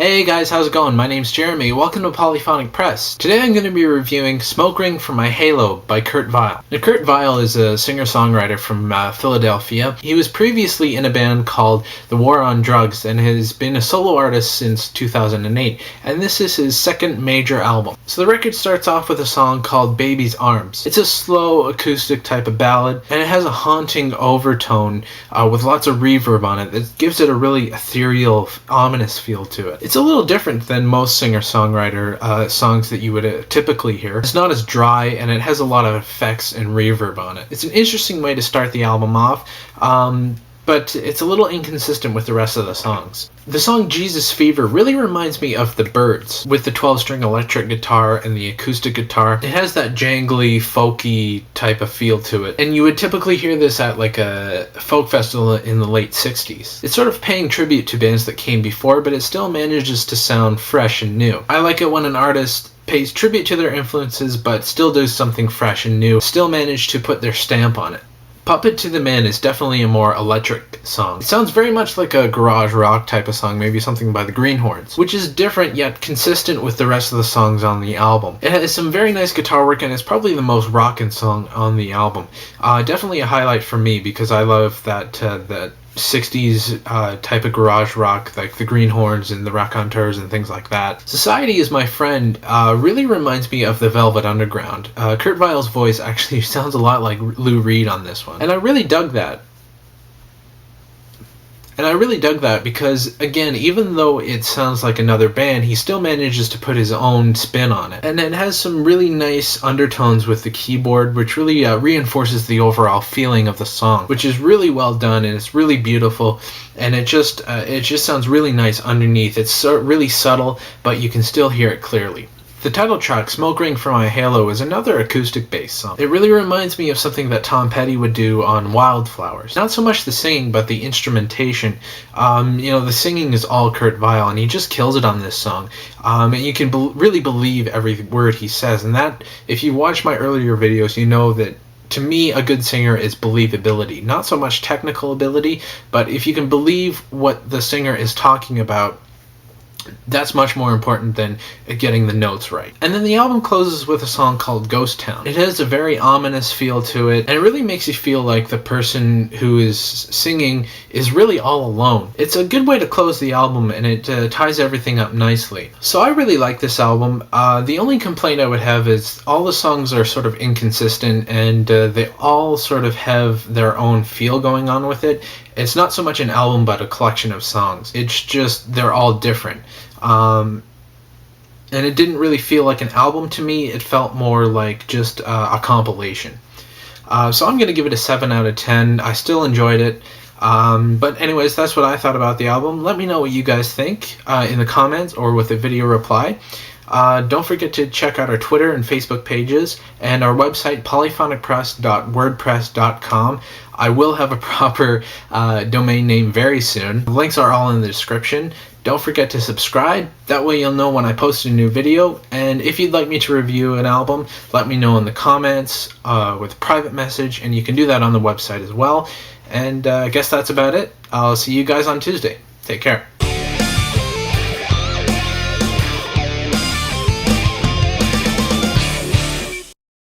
Hey guys, how's it going? My name's Jeremy. Welcome to Polyphonic Press. Today I'm going to be reviewing Smoke Ring for My Halo by Kurt Vile. Now, Kurt Vile is a singer-songwriter from Philadelphia. He was previously in a band called The War on Drugs and has been a solo artist since 2008, and this is his second major album. So the record starts off with a song called Baby's Arms. It's a slow acoustic type of ballad, and it has a haunting overtone with lots of reverb on it that gives it a really ethereal, ominous feel to it. It's a little different than most singer-songwriter songs that you would typically hear. It's not as dry, and it has a lot of effects and reverb on it. It's an interesting way to start the album off, but it's a little inconsistent with the rest of the songs. The song Jesus Fever really reminds me of The Byrds, with the 12-string electric guitar and the acoustic guitar. It has that jangly, folky type of feel to it, and you would typically hear this at like a folk festival in the late 60s. It's sort of paying tribute to bands that came before, but it still manages to sound fresh and new. I like it when an artist pays tribute to their influences, but still does something fresh and new, still manage to put their stamp on it. Puppet to the Man is definitely a more electric song. It sounds very much like a garage rock type of song, maybe something by the Greenhorns, which is different yet consistent with the rest of the songs on the album. It has some very nice guitar work, and it's probably the most rockin' song on the album. Definitely a highlight for me because I love that 60s type of garage rock, like the Greenhorns and the Raconteurs and things like that. Society Is My Friend really reminds me of the Velvet Underground. Kurt Vile's voice actually sounds a lot like Lou Reed on this one, and I really dug that. Because, again, even though it sounds like another band, he still manages to put his own spin on it. And it has some really nice undertones with the keyboard, which really reinforces the overall feeling of the song, which is really well done, and it's really beautiful, and it just sounds really nice underneath. It's really subtle, but you can still hear it clearly. The title track, Smoke Ring for My Halo, is another acoustic-based song. It really reminds me of something that Tom Petty would do on Wildflowers. Not so much the singing, but the instrumentation. The singing is all Kurt Vile, and he just kills it on this song. And you can really believe every word he says. And that, if you watch my earlier videos, you know that to me, a good singer is believability. Not so much technical ability, but if you can believe what the singer is talking about, that's much more important than getting the notes right. And then the album closes with a song called Ghost Town. It has a very ominous feel to it, and it really makes you feel like the person who is singing is really all alone. It's a good way to close the album, and it ties everything up nicely. So I really like this album. The only complaint I would have is all the songs are sort of inconsistent, and they all sort of have their own feel going on with it. It's not so much an album, but a collection of songs. It's just, they're all different. And it didn't really feel like an album to me. It felt more like just a compilation. So I'm going to give it a 7 out of 10. I still enjoyed it. But anyways, that's what I thought about the album. Let me know what you guys think in the comments or with a video reply. Don't forget to check out our Twitter and Facebook pages and our website, polyphonicpress.wordpress.com. I will have a proper domain name very soon. The links are all in the description. Don't forget to subscribe. That way you'll know when I post a new video. And if you'd like me to review an album, let me know in the comments with a private message, and you can do that on the website as well. And I guess that's about it. I'll see you guys on Tuesday. Take care.